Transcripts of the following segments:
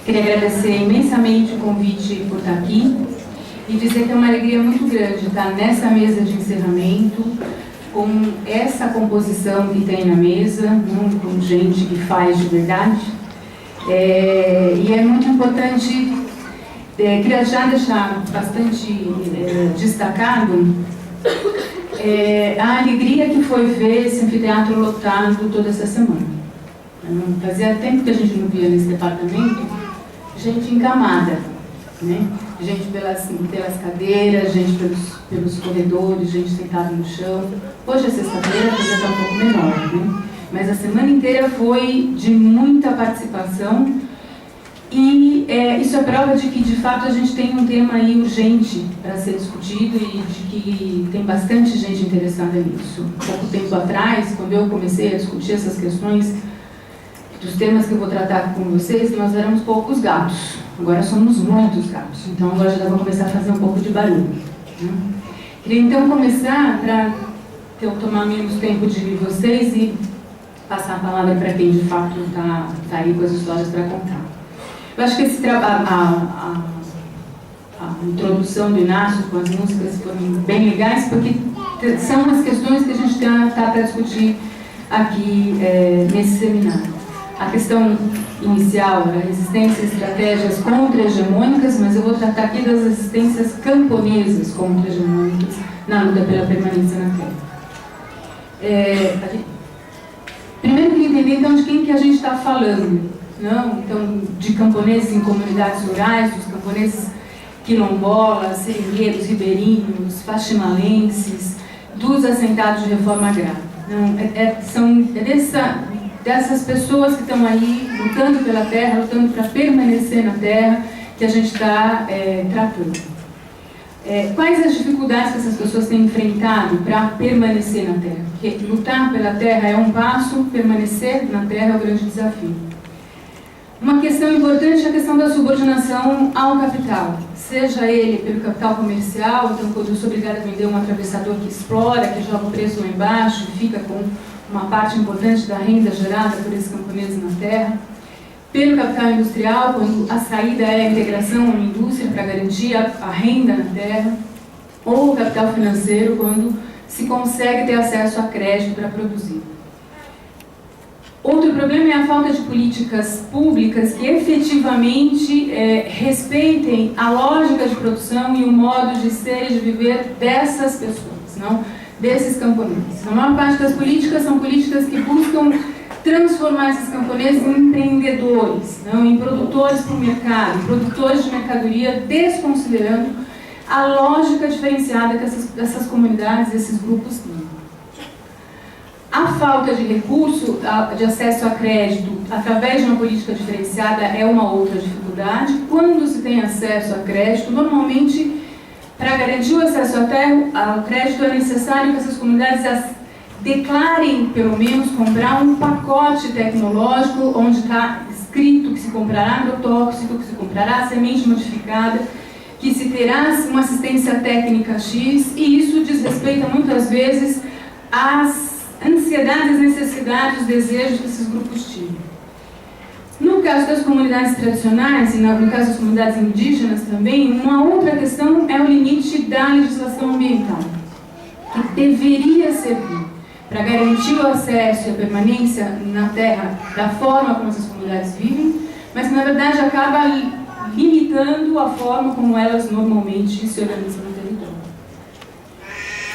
Queria agradecer imensamente o convite por estar aqui e dizer que é uma alegria muito grande estar nessa mesa de encerramento, com essa composição que tem na mesa, com gente que faz de verdade. E é muito importante, queria já deixar bastante destacado a alegria que foi ver esse anfiteatro lotado toda essa semana. Fazia tempo que a gente não via nesse departamento gente encamada, né? Gente pelas cadeiras, gente pelos corredores, gente sentada no chão. Hoje é sexta-feira, a coisa está um pouco menor, né? Mas a semana inteira foi de muita participação e isso é prova de que, de fato, a gente tem um tema aí urgente para ser discutido e de que tem bastante gente interessada nisso. Pouco tempo atrás, quando eu comecei a discutir essas questões dos temas que eu vou tratar com vocês, nós éramos poucos gatos. Agora somos muitos gatos. Então agora já vou começar a fazer um pouco de barulho, né? Queria então começar, para eu tomar menos tempo de vocês e passar a palavra para quem de fato está aí com as histórias para contar. Eu acho que esse trabalho, a introdução do Inácio com as músicas foram bem legais, porque são as questões que a gente está para discutir aqui nesse seminário. A questão inicial era resistência e estratégias contra-hegemônicas, mas eu vou tratar aqui das resistências camponesas contra-hegemônicas na luta pela permanência na terra. Primeiro, queria entender então de quem que a gente está falando. Não? Então, de camponeses em comunidades rurais, dos camponeses quilombolas, seringueiros, ribeirinhos, faximalenses, dos assentados de reforma agrária. Não? São dessas pessoas que estão aí lutando pela terra, lutando para permanecer na terra, que a gente está tratando. Quais as dificuldades que essas pessoas têm enfrentado para permanecer na terra? Porque lutar pela terra é um passo, permanecer na terra é o grande desafio. Uma questão importante é a questão da subordinação ao capital, seja ele pelo capital comercial, então quando eu sou obrigada a vender um atravessador que explora, que joga o preço lá embaixo e fica com uma parte importante da renda gerada por esses camponeses na terra, pelo capital industrial, quando a saída é a integração à indústria para garantir a renda na terra, ou o capital financeiro, quando se consegue ter acesso a crédito para produzir. Outro problema é a falta de políticas públicas que efetivamente respeitem a lógica de produção e o modo de ser e de viver dessas pessoas, não? Desses camponeses. A maior parte das políticas são políticas que buscam transformar esses camponeses em empreendedores, não? Em produtores para o mercado, produtores de mercadoria, desconsiderando a lógica diferenciada que essas comunidades, esses grupos têm. A falta de recurso, de acesso a crédito, através de uma política diferenciada, é uma outra dificuldade. Quando se tem acesso a crédito, normalmente, para garantir o acesso à terra, ao crédito, é necessário que essas comunidades declarem, pelo menos, comprar um pacote tecnológico onde está escrito que se comprará agrotóxico, que se comprará semente modificada, que se terá uma assistência técnica X, e isso desrespeita muitas vezes as ansiedades, as necessidades, os desejos que esses grupos tinham. No caso das comunidades tradicionais, e no caso das comunidades indígenas também, uma outra questão é o limite da legislação ambiental, que deveria servir para garantir o acesso e a permanência na terra da forma como essas comunidades vivem, mas que na verdade acaba limitando a forma como elas normalmente se organizam no território.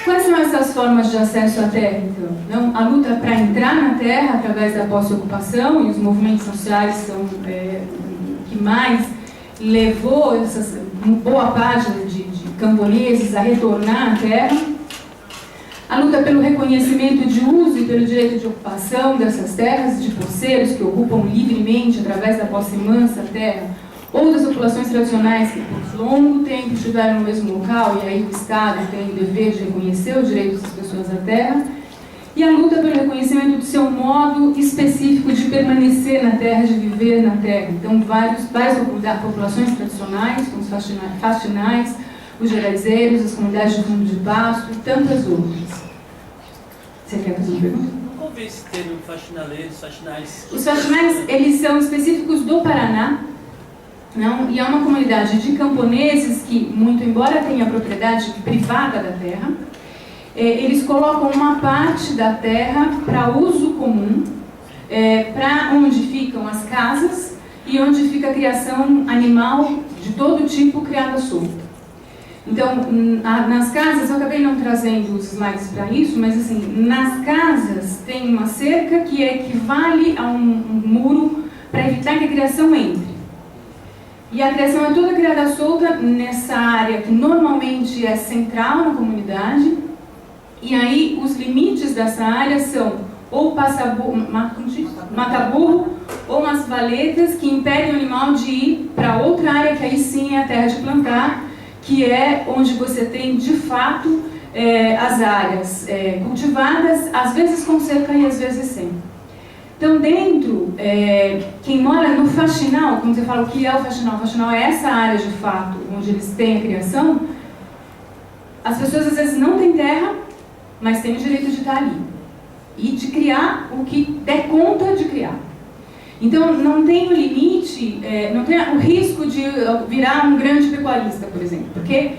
Quais são essas formas de acesso à terra, então? Não, a luta para entrar na terra através da posse-ocupação, e os movimentos sociais são o que mais levou boa parte de camponeses a retornar à terra. A luta pelo reconhecimento de uso e pelo direito de ocupação dessas terras, de poceiros que ocupam livremente através da posse mansa a terra, ou das populações tradicionais que por longo tempo estiveram no mesmo local, e aí o Estado tem o dever de reconhecer o direito dessas pessoas à terra, e a luta pelo reconhecimento do seu modo específico de permanecer na terra, de viver na terra. Então, várias populações tradicionais, como os faxinais, os geralizeiros, as comunidades de fundo de pasto e tantas outras. Você quer fazer uma pergunta? Qual é esse termo faxinaleiros, faxinais? Os faxinais, eles são específicos do Paraná, não? E é uma comunidade de camponeses que, muito embora tenha propriedade privada da terra, eles colocam uma parte da terra para uso comum, para onde ficam as casas e onde fica a criação animal de todo tipo criada solta. Então, nas casas, eu acabei não trazendo os slides para isso, mas assim, nas casas tem uma cerca que equivale a um muro para evitar que a criação entre. E a criação é toda criada solta nessa área que normalmente é central na comunidade. E aí os limites dessa área são ou mata-burro ou umas valetas que impedem o animal de ir para outra área que aí sim é a terra de plantar, que é onde você tem de fato as áreas cultivadas, às vezes com cerca e às vezes sem. Então dentro, quem mora no faxinal, quando você fala o que é o faxinal é essa área de fato onde eles têm a criação, as pessoas às vezes não têm terra, mas têm o direito de estar ali e de criar o que der conta de criar. Então não tem o limite, não tem o risco de virar um grande pecuarista, por exemplo, porque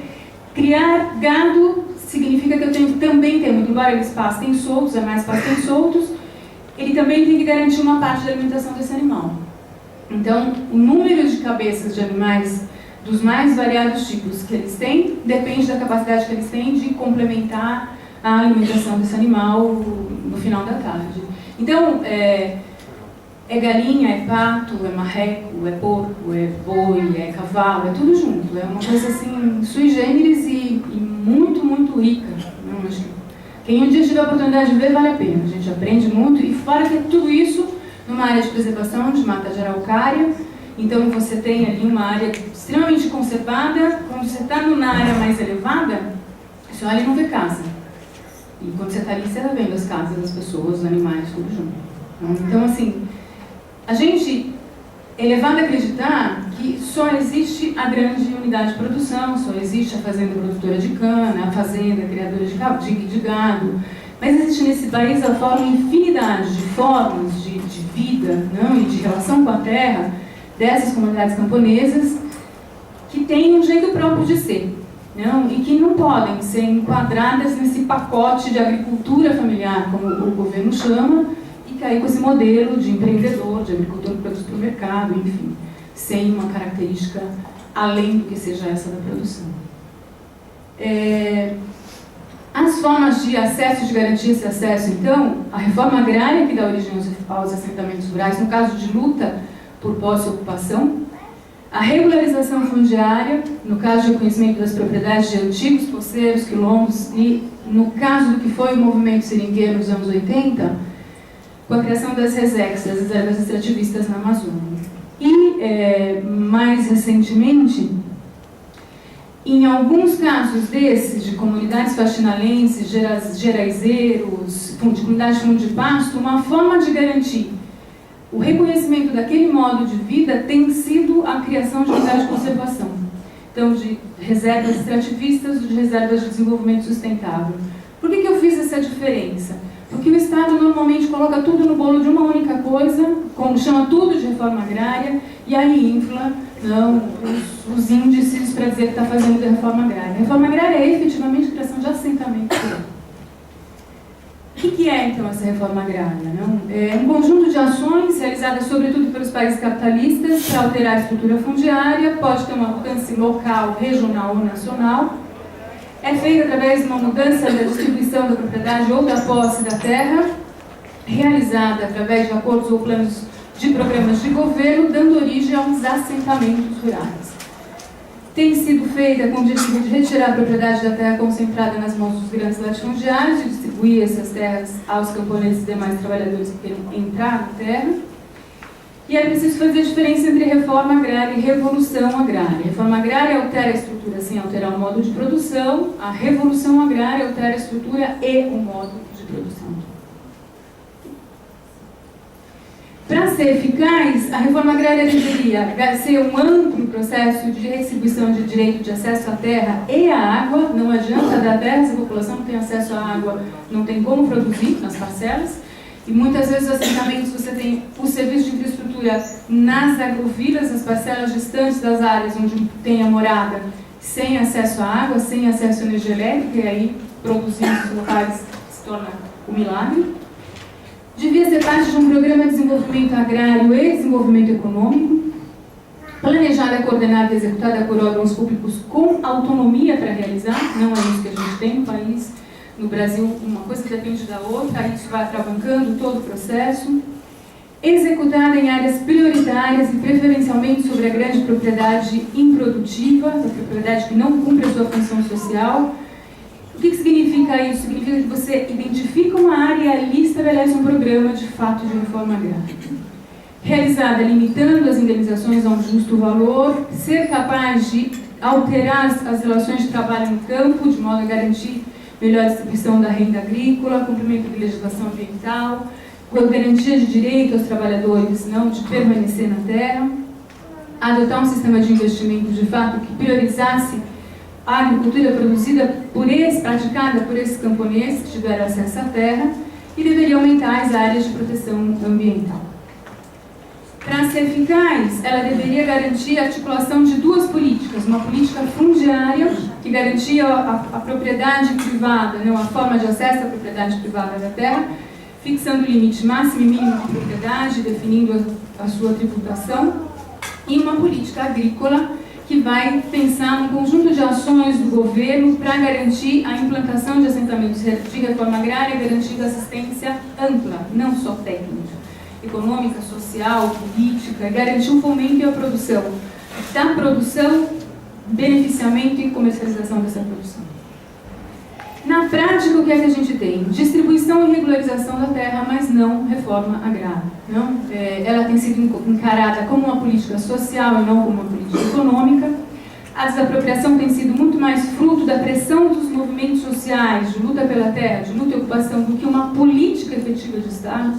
criar gado significa que eu tenho que também ter, muito embora eles pastem soltos, pastem soltos, ele também tem que garantir uma parte da alimentação desse animal. Então o número de cabeças de animais dos mais variados tipos que eles têm depende da capacidade que eles têm de complementar a alimentação desse animal no final da tarde. Então, é galinha, é pato, é marreco, é porco, é boi, é cavalo, é tudo junto. É uma coisa assim, sui generis e muito, muito rica. Não, acho que quem um dia tiver a oportunidade de ver, vale a pena. A gente aprende muito, e fora que tudo isso numa área de preservação de mata de araucária. Então você tem ali uma área extremamente conservada. Quando você está na área mais elevada, você olha e não vê casa. E quando você está ali, você está vendo as casas das pessoas, os animais, tudo junto. Então, assim, a gente é levado a acreditar que só existe a grande unidade de produção, só existe a fazenda produtora de cana, a fazenda criadora de gado. Mas existe nesse país uma infinidade de formas de vida, não? E de relação com a terra dessas comunidades camponesas que têm um jeito próprio de ser. Não, e que não podem ser enquadradas nesse pacote de agricultura familiar, como o governo chama, e cair com esse modelo de empreendedor, de agricultor que produz para o mercado, enfim, sem uma característica além do que seja essa da produção. As formas de acesso, de garantir esse acesso, então, a reforma agrária que dá origem aos assentamentos rurais, no caso de luta por posse e ocupação, a regularização fundiária, no caso de reconhecimento das propriedades de antigos poceiros, quilombos, e no caso do que foi o movimento seringueiro nos anos 80, com a criação das RESEX, das reservas extrativistas na Amazônia. E, mais recentemente, em alguns casos desses, de comunidades faxinalenses, geraizeiros, de comunidade de fundo de pasto, uma forma de garantir o reconhecimento daquele modo de vida tem sido a criação de unidades de conservação. Então, de reservas extrativistas ou de reservas de desenvolvimento sustentável. Por que eu fiz essa diferença? Porque o Estado normalmente coloca tudo no bolo de uma única coisa, como chama tudo de reforma agrária, e aí infla os índices para dizer que está fazendo de reforma agrária. A reforma agrária é efetivamente a criação de assentamento. O que é, então, essa reforma agrária? Não? É um conjunto de ações realizadas, sobretudo, pelos países capitalistas para alterar a estrutura fundiária, pode ter um alcance local, regional ou nacional. É feita através de uma mudança da distribuição da propriedade ou da posse da terra, realizada através de acordos ou planos de programas de governo, dando origem aos assentamentos rurais. Tem sido feita com o objetivo de retirar a propriedade da terra concentrada nas mãos dos grandes latifundiários e distribuir essas terras aos camponeses e demais trabalhadores que queiram entrar na terra. E é preciso fazer a diferença entre reforma agrária e revolução agrária. A reforma agrária altera a estrutura sem alterar o modo de produção, a revolução agrária altera a estrutura e o modo de produção. Para ser eficaz, a reforma agrária deveria ser um amplo processo de redistribuição de direito de acesso à terra e à água. Não adianta dar terra se a população não tem acesso à água, não tem como produzir nas parcelas. E muitas vezes os assentamentos você tem o serviço de infraestrutura agricultura nas agrovilas, nas parcelas distantes das áreas onde tem a morada, sem acesso à água, sem acesso à energia elétrica, e aí produzir esses locais se torna um milagre. Devia ser parte de um programa de desenvolvimento agrário e desenvolvimento econômico, planejada, coordenada e executada por órgãos públicos com autonomia para realizar. Não é isso que a gente tem no país. No Brasil, uma coisa que depende da outra, aí isso vai atravancando todo o processo. Executada em áreas prioritárias e preferencialmente sobre a grande propriedade improdutiva, a propriedade que não cumpre a sua função social. O que significa isso? Significa que você identifica uma área e ali estabelece um programa de fato de reforma agrária. Realizada limitando as indenizações a um justo valor, ser capaz de alterar as relações de trabalho no campo, de modo a garantir melhor distribuição da renda agrícola, cumprimento de legislação ambiental, garantia de direito aos trabalhadores não de permanecer na terra, adotar um sistema de investimento de fato que priorizasse a agricultura produzida praticada por esses camponeses que tiveram acesso à terra, e deveria aumentar as áreas de proteção ambiental. Para ser eficaz, ela deveria garantir a articulação de duas políticas, uma política fundiária, que garantia a propriedade privada, não, a forma de acesso à propriedade privada da terra, fixando o limite máximo e mínimo de propriedade, definindo a sua tributação, e uma política agrícola que vai pensar num conjunto de ações do governo para garantir a implantação de assentamentos de reforma agrária, garantindo assistência ampla, não só técnica, econômica, social, política, garantir o fomento e a produção da produção, beneficiamento e comercialização dessa produção. Na prática, o que é que a gente tem? Distribuição e regularização da terra, mas não reforma agrária. Não? Ela tem sido encarada como uma política social e não como uma política econômica. A desapropriação tem sido muito mais fruto da pressão dos movimentos sociais, de luta pela terra, de luta e ocupação, do que uma política efetiva de Estado.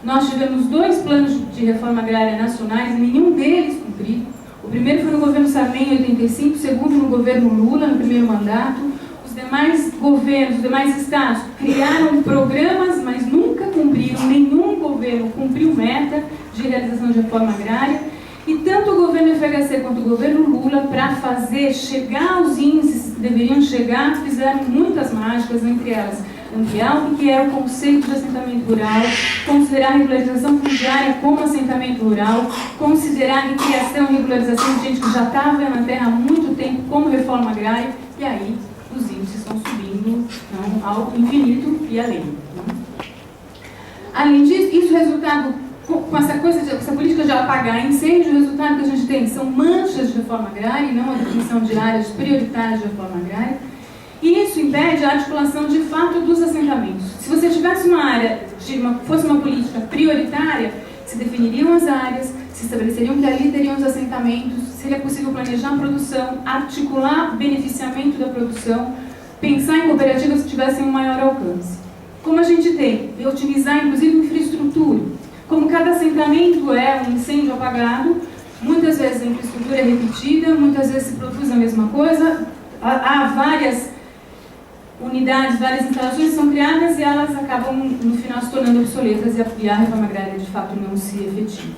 Nós tivemos 2 planos de reforma agrária nacionais, nenhum deles cumprido. O primeiro foi no governo Sarney, em 85, o segundo no governo Lula, no primeiro mandato. Os demais governos, os demais estados criaram programas, mas nunca cumpriram, nenhum governo cumpriu meta de realização de reforma agrária. E tanto o governo FHC quanto o governo Lula, para fazer chegar aos índices que deveriam chegar, fizeram muitas mágicas, entre elas ampliar o que é o conceito de assentamento rural, considerar a regularização fundiária como assentamento rural, considerar a recriação e regularização de gente que já estava na terra há muito tempo como reforma agrária, e aí os índices estão subindo não, ao infinito e além. Não? Além disso, isso resultado, com essa política de apagar incêndio, o resultado que a gente tem são manchas de reforma agrária e não a definição de áreas prioritárias de reforma agrária. E isso impede a articulação de fato dos assentamentos. Se você tivesse uma área, fosse uma política prioritária, se definiriam as áreas, se estabeleceriam que ali teriam os assentamentos, seria possível planejar a produção, articular beneficiamento da produção, pensar em cooperativas que tivessem um maior alcance. Como a gente tem, e otimizar inclusive infraestrutura. Como cada assentamento é um incêndio apagado, muitas vezes a infraestrutura é repetida, muitas vezes se produz a mesma coisa, há várias unidades, várias instalações são criadas e elas acabam no final se tornando obsoletas e a reforma agrária de fato não se efetiva.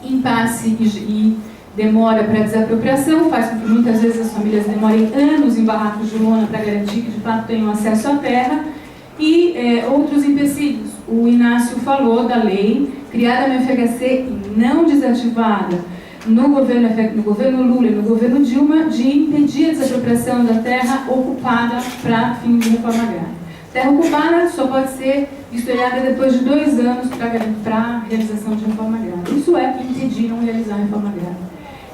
Impasse e demora para a desapropriação faz com que muitas vezes as famílias demorem anos em barracos de lona para garantir que de fato tenham acesso à terra e outros empecilhos. O Inácio falou da lei criada no FHC e não desativada no governo Lula e no governo Dilma, de impedir a desapropriação da terra ocupada para fins de reforma agrária. Terra ocupada só pode ser vistoriada depois de 2 anos para a realização de reforma agrária. Isso é que impediram realizar a reforma agrária.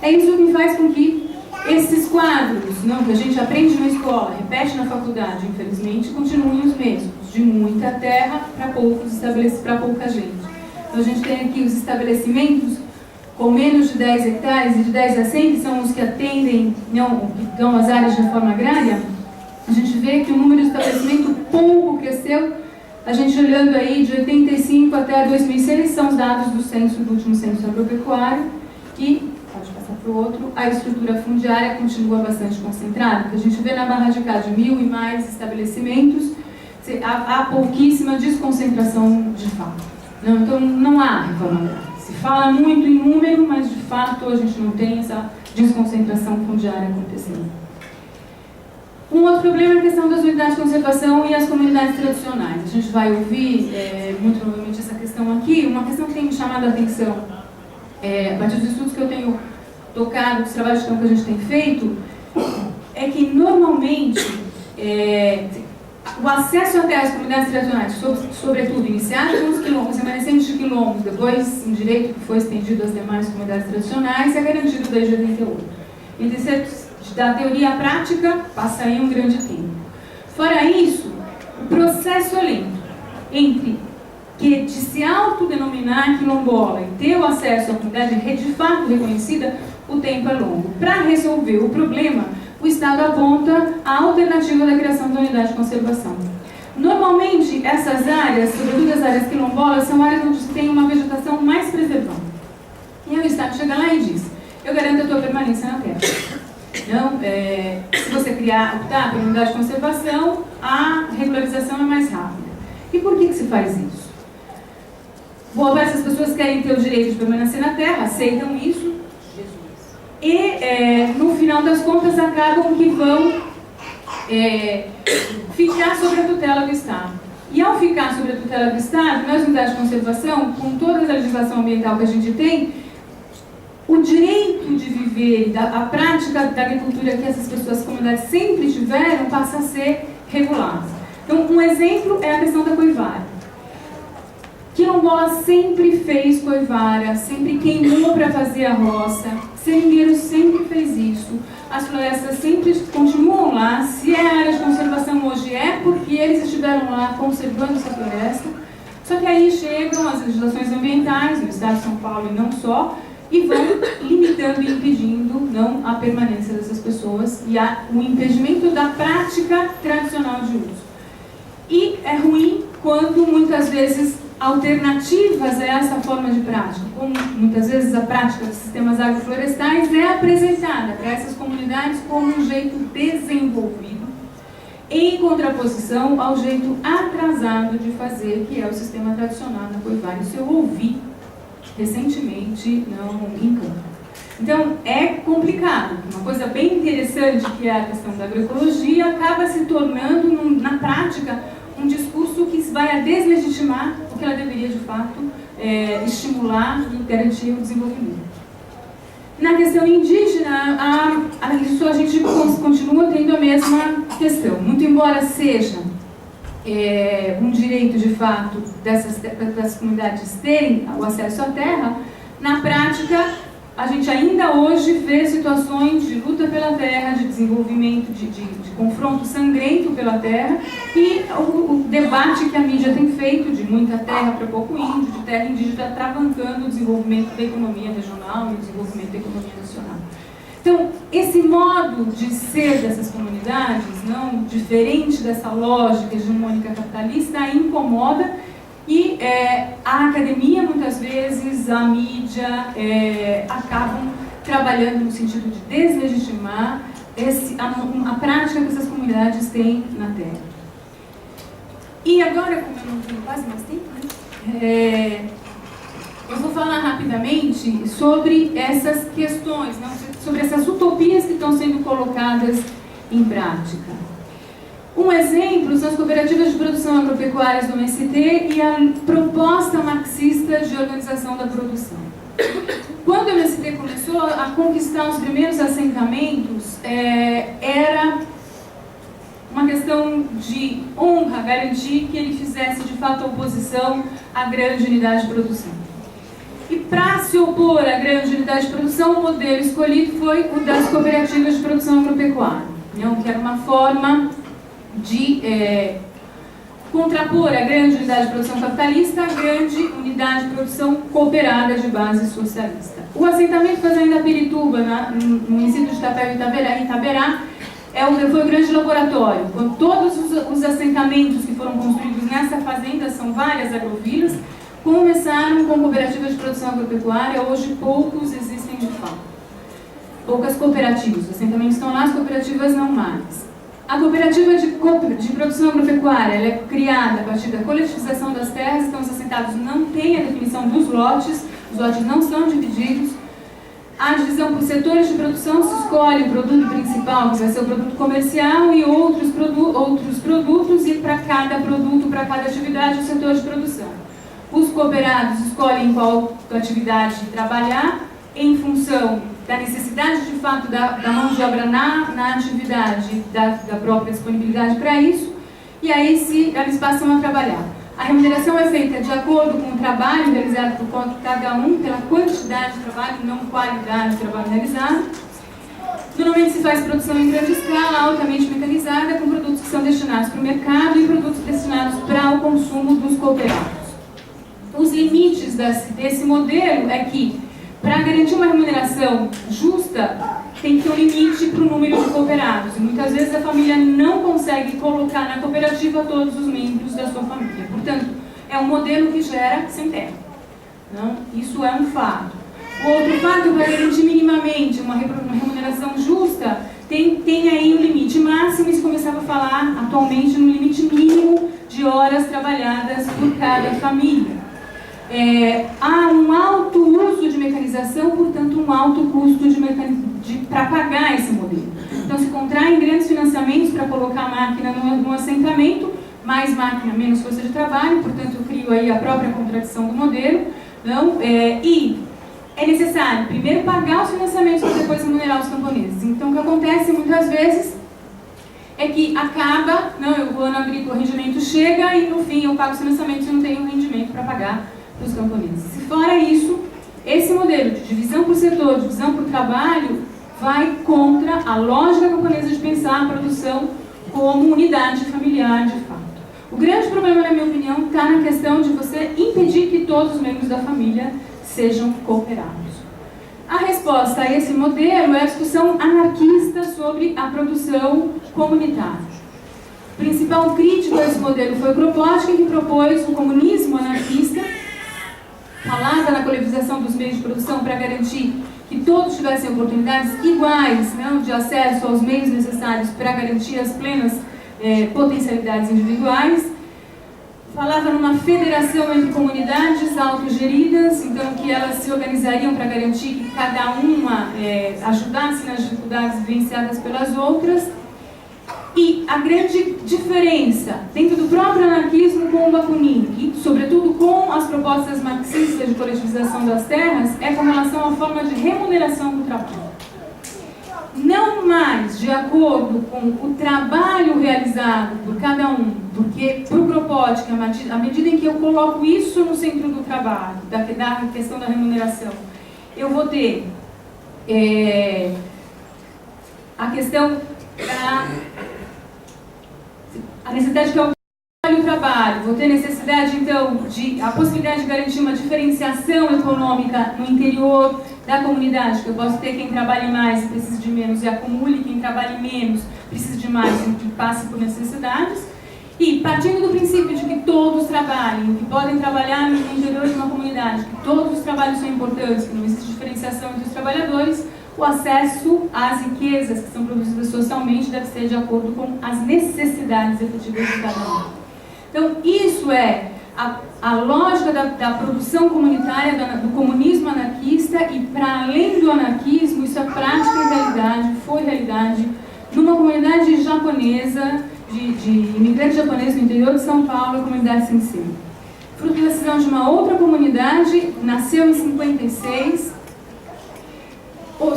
É isso que faz com que esses quadros, não, que a gente aprende na escola, repete na faculdade, infelizmente, continuem os mesmos, de muita terra para pouca gente. Então a gente tem aqui os estabelecimentos com menos de 10 hectares e de 10 a 100, que são os que atendem, não, que dão as áreas de reforma agrária. A gente vê que o número de estabelecimento pouco cresceu. A gente olhando aí de 85 até 2006, são os dados do último censo agropecuário, e, pode passar para o outro, a estrutura fundiária continua bastante concentrada. O que a gente vê na Barra de Cá de 1.000 e mais estabelecimentos, há pouquíssima desconcentração de fato. Não, então não há reforma agrária. Se fala muito em número, mas de fato a gente não tem essa desconcentração fundiária acontecendo. Um outro problema é a questão das unidades de conservação e as comunidades tradicionais. A gente vai ouvir, muito provavelmente, essa questão aqui. Uma questão que tem me chamado a atenção, a partir dos estudos que eu tenho tocado, dos trabalhos de campo que a gente tem feito, é que, normalmente, o acesso até às comunidades tradicionais, sobretudo iniciadas nos quilombos, remanescentes de quilombos, depois, em direito, que foi estendido às demais comunidades tradicionais, é garantido desde 88. Entre da teoria à prática, passa aí um grande tempo. Fora isso, o processo é lento. Entre que de se autodenominar quilombola e ter o acesso à comunidade de fato reconhecida, o tempo é longo. Para resolver o problema, o Estado aponta a alternativa da criação da unidade de conservação. Normalmente, essas áreas, sobretudo as áreas quilombolas, são áreas onde se tem uma vegetação mais preservada. E aí o Estado chega lá e diz: eu garanto a tua permanência na terra. Não, se você optar por unidade de conservação, a regularização é mais rápida. E por que se faz isso? Boa parte das pessoas querem ter o direito de permanecer na terra, aceitam isso, e no final das contas acabam que vão ficar sobre a tutela do Estado. E ao ficar sobre a tutela do Estado, nas unidades de conservação, com toda a legislação ambiental que a gente tem, o direito de viver, a prática da agricultura que essas pessoas, as comunidades sempre tiveram, passa a ser regulada. Então, um exemplo é a questão da coivara. Quilombola sempre fez coivara, sempre queimou para fazer a roça, seringueiro sempre fez isso, as florestas sempre continuam lá. Se é área de conservação hoje, é porque eles estiveram lá conservando essa floresta. Só que aí chegam as legislações ambientais, no estado de São Paulo e não só, e vão limitando e impedindo não a permanência dessas pessoas e o impedimento da prática tradicional de uso. E é ruim quando muitas vezes alternativas a essa forma de prática, como muitas vezes a prática dos sistemas agroflorestais é apresentada para essas comunidades como um jeito desenvolvido, em contraposição ao jeito atrasado de fazer, que é o sistema tradicional da coivara. Isso eu ouvi recentemente, não em campo. Então, é complicado. Uma coisa bem interessante, que é a questão da agroecologia, acaba se tornando, na prática, um discurso que vai a deslegitimar o que ela deveria, de fato, estimular e garantir o desenvolvimento. Na questão indígena, isso a gente continua tendo a mesma questão. Muito embora seja um direito, de fato, das comunidades terem o acesso à terra, na prática, a gente ainda hoje vê situações de luta pela terra, de desenvolvimento, de confronto sangrento pela terra, e o debate que a mídia tem feito de muita terra para pouco índio, de terra indígena, travancando o desenvolvimento da economia regional e o desenvolvimento da economia nacional. Então, esse modo de ser dessas comunidades, não diferente dessa lógica hegemônica capitalista, incomoda, e a academia, muitas vezes, a mídia, acabam trabalhando no sentido de deslegitimar a prática que essas comunidades têm na terra. E agora, como eu não tenho quase mais tempo, né? Eu vou falar rapidamente sobre essas questões, sobre essas utopias que estão sendo colocadas em prática. Um exemplo são as cooperativas de produção agropecuárias do MST e a proposta marxista de organização da produção. Quando o MST começou a conquistar os primeiros assentamentos, era uma questão de honra garantir que ele fizesse de fato oposição à grande unidade de produção. E para se opor à grande unidade de produção, o modelo escolhido foi o das cooperativas de produção agropecuária, que era uma forma de contrapor a grande unidade de produção capitalista à grande unidade de produção cooperada de base socialista. O assentamento Fazenda Pirituba, no município de Itapeva e Itaberá, foi o grande laboratório. Quando todos os assentamentos que foram construídos nessa fazenda, são várias agrovilas, começaram com cooperativas de produção agropecuária. Hoje poucos existem de fato. Poucas cooperativas. Os assentamentos estão lá, as cooperativas não mais. A cooperativa de produção agropecuária ela é criada a partir da coletivização das terras, então os assentados não têm a definição dos lotes, os lotes não são divididos. A divisão por setores de produção, se escolhe o produto principal, que vai ser o produto comercial, e outros produtos, e para cada produto, para cada atividade, o setor de produção. Os cooperados escolhem qual atividade trabalhar, em função da necessidade, de fato, da mão de obra na atividade, da própria disponibilidade para isso, e aí eles passam a trabalhar. A remuneração é feita de acordo com o trabalho realizado por conta de cada um, pela quantidade de trabalho, não qualidade de trabalho realizado. Normalmente se faz produção em grande escala, altamente mecanizada, com produtos que são destinados para o mercado e produtos destinados para o consumo dos cooperados. Os limites desse modelo é que, para garantir uma remuneração justa, tem que ter um limite para o número de cooperados. E muitas vezes a família não consegue colocar na cooperativa todos os membros da sua família. Portanto, é um modelo que gera sem terra. Não? Isso é um fato. O outro fato, para garantir minimamente uma remuneração justa, tem aí o limite máximo, e se começava a falar atualmente no limite mínimo de horas trabalhadas por cada família. Há um alto uso de mecanização, portanto um alto custo para pagar esse modelo. Então se contraem grandes financiamentos para colocar a máquina no assentamento, mais máquina, menos força de trabalho, portanto eu crio aí a própria contradição do modelo. Não? E é necessário primeiro pagar os financiamentos para depois remunerar os camponeses. Então o que acontece muitas vezes é que acaba, o ano agrícola, o rendimento chega e no fim eu pago os financiamentos e não tenho rendimento para pagar para os camponeses. Se fora isso, esse modelo de divisão por setor, divisão por trabalho, vai contra a lógica camponesa de pensar a produção como unidade familiar de fato. O grande problema, na minha opinião, está na questão de você impedir que todos os membros da família sejam cooperados. A resposta a esse modelo é a discussão anarquista sobre a produção comunitária. O principal crítico a esse modelo foi o Kropotkin, que propôs o comunismo anarquista, falava na coletivização dos meios de produção para garantir que todos tivessem oportunidades iguais, de acesso aos meios necessários para garantir as plenas potencialidades individuais. Falava numa federação entre comunidades autogeridas, então que elas se organizariam para garantir que cada uma ajudasse nas dificuldades vivenciadas pelas outras. E a grande diferença dentro do próprio anarquismo com o Bakunin, e sobretudo com as propostas marxistas de coletivização das terras, é com relação à forma de remuneração do trabalho. Não mais de acordo com o trabalho realizado por cada um, porque para o Kropotkin, à medida em que eu coloco isso no centro do trabalho, da questão da remuneração, eu vou ter a questão a necessidade que eu trabalho o trabalho, vou ter necessidade, então, a possibilidade de garantir uma diferenciação econômica no interior da comunidade, que eu posso ter quem trabalhe mais e precise de menos e acumule, quem trabalhe menos precise de mais e passe por necessidades. E, partindo do princípio de que todos trabalhem, que podem trabalhar no interior de uma comunidade, que todos os trabalhos são importantes, que não existe diferenciação entre os trabalhadores, o acesso às riquezas que são produzidas socialmente deve ser de acordo com as necessidades efetivas de cada um. Então, isso é a lógica da produção comunitária, do comunismo anarquista, e para além do anarquismo, isso é prática e realidade, foi realidade, numa comunidade japonesa, de imigrantes japoneses no interior de São Paulo, a comunidade Sensei. Fruto da decisão de uma outra comunidade, nasceu em 56,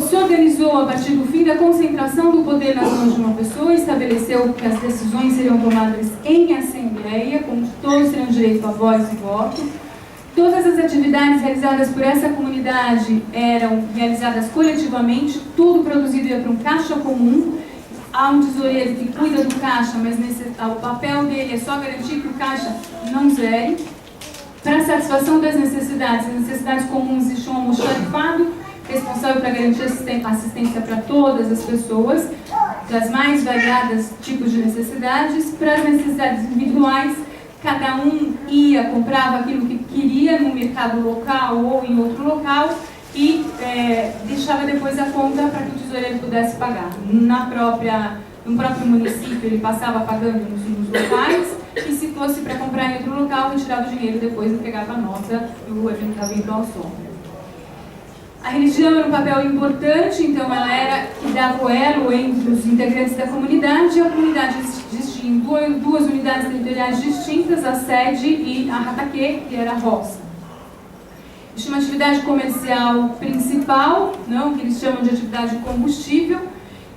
se organizou a partir do fim da concentração do poder nas mãos de uma pessoa, estabeleceu que as decisões seriam tomadas em assembleia, com todos teriam direito a voz e voto. Todas as atividades realizadas por essa comunidade eram realizadas coletivamente, tudo produzido ia para um caixa comum. Há um tesoureiro que cuida do caixa, mas o papel dele é só garantir que o caixa não zere. Para a satisfação das necessidades, as necessidades comuns existe um almoxarifado, responsável para garantir assistência para todas as pessoas, das mais variadas tipos de necessidades. Para as necessidades individuais, cada um comprava aquilo que queria no mercado local ou em outro local e deixava depois a conta para que o tesoureiro pudesse pagar. No próprio município ele passava pagando nos locais, e se fosse para comprar em outro local, retirava o dinheiro depois e pegava a nota do eventual sombra. A religião era um papel importante, então ela era que dava o elo entre os integrantes da comunidade, e a comunidade existia em duas unidades territoriais distintas, a sede e a Hataque, que era a roça. Existia uma atividade comercial principal, não, que eles chamam de atividade de combustível,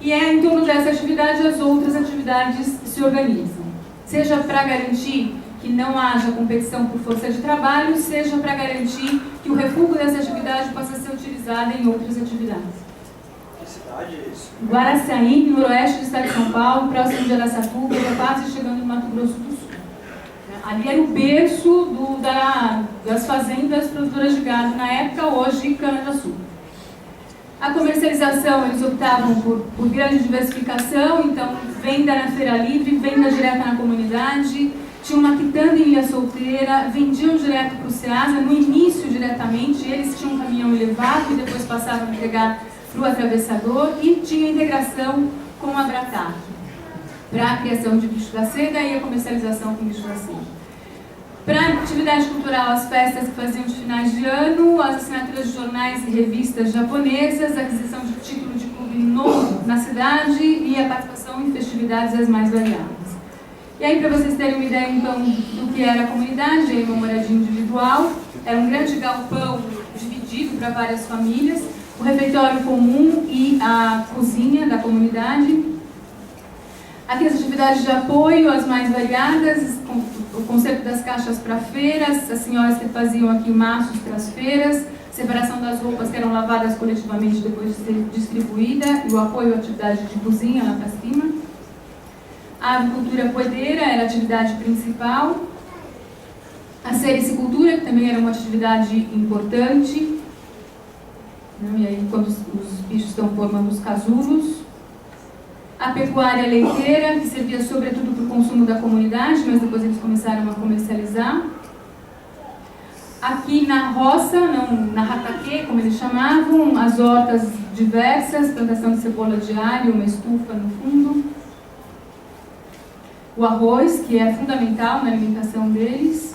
e em torno dessa atividade as outras atividades se organizam. Seja para garantir que não haja competição por força de trabalho, seja para garantir que o refúgio dessa atividade possa ser utilizado em outras atividades. Que cidade é isso? Guaraciaí, no noroeste do estado de São Paulo, próximo de Araçatuba, quase chegando no Mato Grosso do Sul. Ali era o berço das fazendas produtoras de gado na época, hoje cana-de-açúcar. A comercialização, eles optavam por grande diversificação, então venda na feira livre, venda direta na comunidade, tinha uma quitanda em Ilha Solteira, vendiam direto para o Ceasa, no início diretamente, eles tinham um caminhão elevado e depois passavam a entregar para o atravessador, e tinha integração com a Brataque, para a criação de bicho da seda e a comercialização com bicho da seda. Para a atividade cultural, as festas que faziam de finais de ano, as assinaturas de jornais e revistas japonesas, a aquisição de título de clube novo na cidade e a participação em festividades as mais variadas. E aí, para vocês terem uma ideia, então, do que era a comunidade, aí uma moradia individual, era um grande galpão dividido para várias famílias, o refeitório comum e a cozinha da comunidade. Aqui as atividades de apoio, as mais variadas, o concerto das caixas para feiras, as senhoras que faziam aqui maços para as feiras, separação das roupas que eram lavadas coletivamente depois de ser distribuída, e o apoio à atividade de cozinha lá para cima. A avicultura poedeira era a atividade principal. A sericicultura, que também era uma atividade importante. E aí, quando os bichos estão formando os casulos. A pecuária leiteira, que servia sobretudo para o consumo da comunidade, mas depois eles começaram a comercializar. Aqui na roça, na Hataque, como eles chamavam, as hortas diversas, plantação de cebola de alho, uma estufa no fundo. O arroz, que é fundamental na alimentação deles.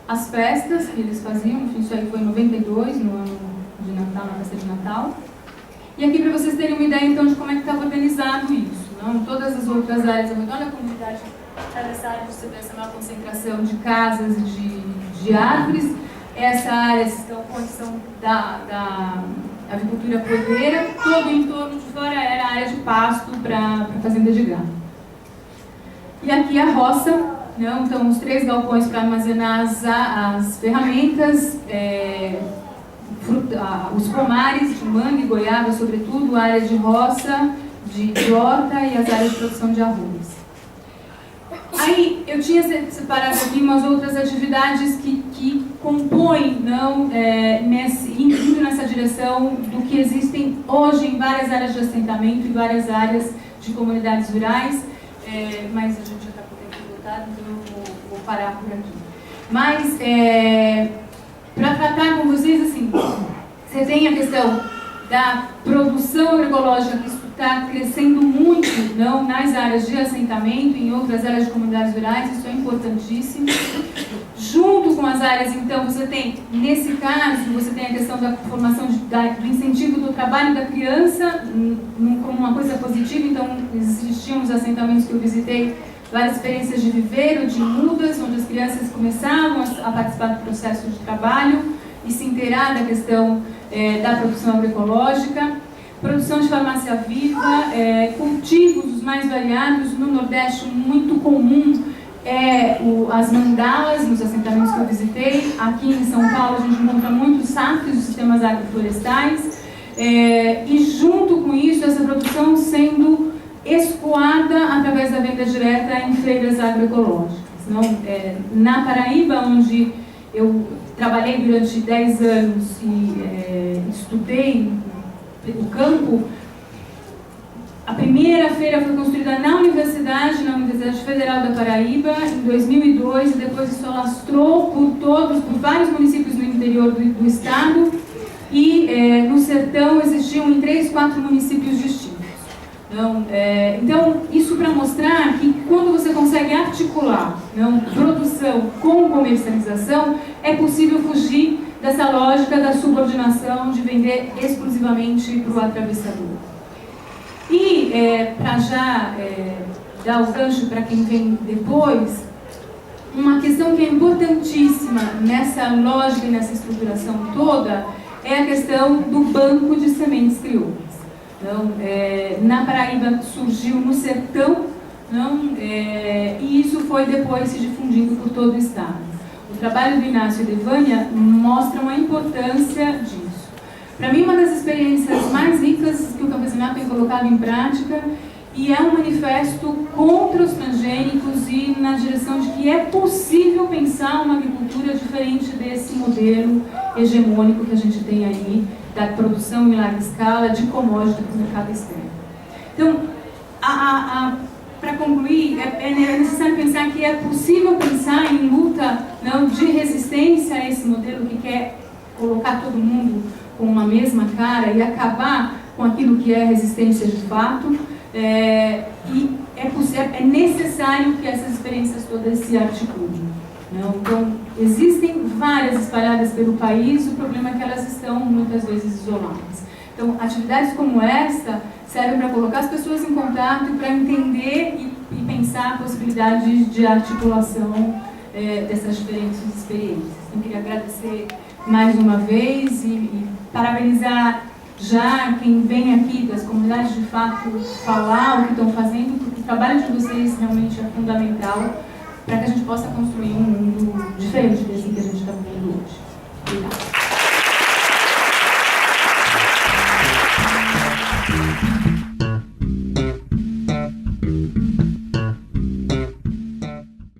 As festas que eles faziam, enfim, isso aí foi em 92, no ano de Natal, na festa de Natal. E aqui para vocês terem uma ideia, então, de como é que estava organizado isso. Não? Todas as outras áreas ao redor da comunidade, nessa área você vê essa maior concentração de casas e de árvores. Essa área, esses galpões são da avicultura poedeira. Todo o entorno de fora era a área de pasto para fazenda de gado. E aqui a roça, não? Então os 3 galpões para armazenar as ferramentas, os pomares de manga e goiaba, sobretudo, a área de roça, de horta e as áreas de produção de arroz. Aí eu tinha separado aqui umas outras atividades que compõem, indo nessa direção do que existem hoje em várias áreas de assentamento e várias áreas de comunidades rurais, mas a gente já está com o tempo esgotado, então eu vou parar por aqui. Mas, para tratar com vocês, assim, você tem a questão da produção agroecológica, que está crescendo muito, nas áreas de assentamento e em outras áreas de comunidades rurais, isso é importantíssimo. Junto com as áreas, então, você tem, nesse caso, você tem a questão da formação do incentivo do trabalho da criança, como uma coisa positiva. Então, existiam os assentamentos que eu visitei, várias experiências de viveiro, de mudas, onde as crianças começavam a participar do processo de trabalho e se inteirar da questão da produção agroecológica. Produção de farmácia viva, cultivos os mais variados. No Nordeste, muito comum as mandalas, nos assentamentos que eu visitei. Aqui em São Paulo, a gente encontra muitos safres dos sistemas agroflorestais. E junto com isso, essa produção sendo escoada através da venda direta em feiras agroecológicas. Na Paraíba, onde eu trabalhei durante 10 anos e estudei o campo, a primeira feira foi construída na Universidade Federal da Paraíba, em 2002, e depois isso alastrou por vários municípios no interior do estado, e no sertão existiam em 3, 4 municípios distintos. Então, isso para mostrar que quando você consegue articular produção com comercialização, é possível fugir dessa lógica da subordinação, de vender exclusivamente para o atravessador. E, para já dar o gancho para quem vem depois, uma questão que é importantíssima nessa lógica e nessa estruturação toda é a questão do banco de sementes crioulas. Então, na Paraíba surgiu no sertão, e isso foi depois se difundindo por todo o estado. O trabalho do Inácio e da Vânia mostram a importância disso. Para mim, uma das experiências mais ricas que o campesinato tem colocado em prática, e é um manifesto contra os transgênicos e na direção de que é possível pensar uma agricultura diferente desse modelo hegemônico que a gente tem aí, da produção em larga escala, de commodity para o mercado externo. Então, para concluir, é necessário pensar que é possível pensar em luta de resistência a esse modelo que quer colocar todo mundo com uma mesma cara e acabar com aquilo que é resistência de fato. E é necessário que essas experiências todas se articulem. Então, existem várias espalhadas pelo país, o problema é que elas estão muitas vezes isoladas. Então, atividades como esta servem para colocar as pessoas em contato e para entender e pensar possibilidades de articulação dessas diferentes experiências. Então, queria agradecer mais uma vez e parabenizar já quem vem aqui das comunidades de fato falar o que estão fazendo, porque o trabalho de vocês realmente é fundamental para que a gente possa construir um mundo diferente desse que a gente está vivendo hoje. Obrigada.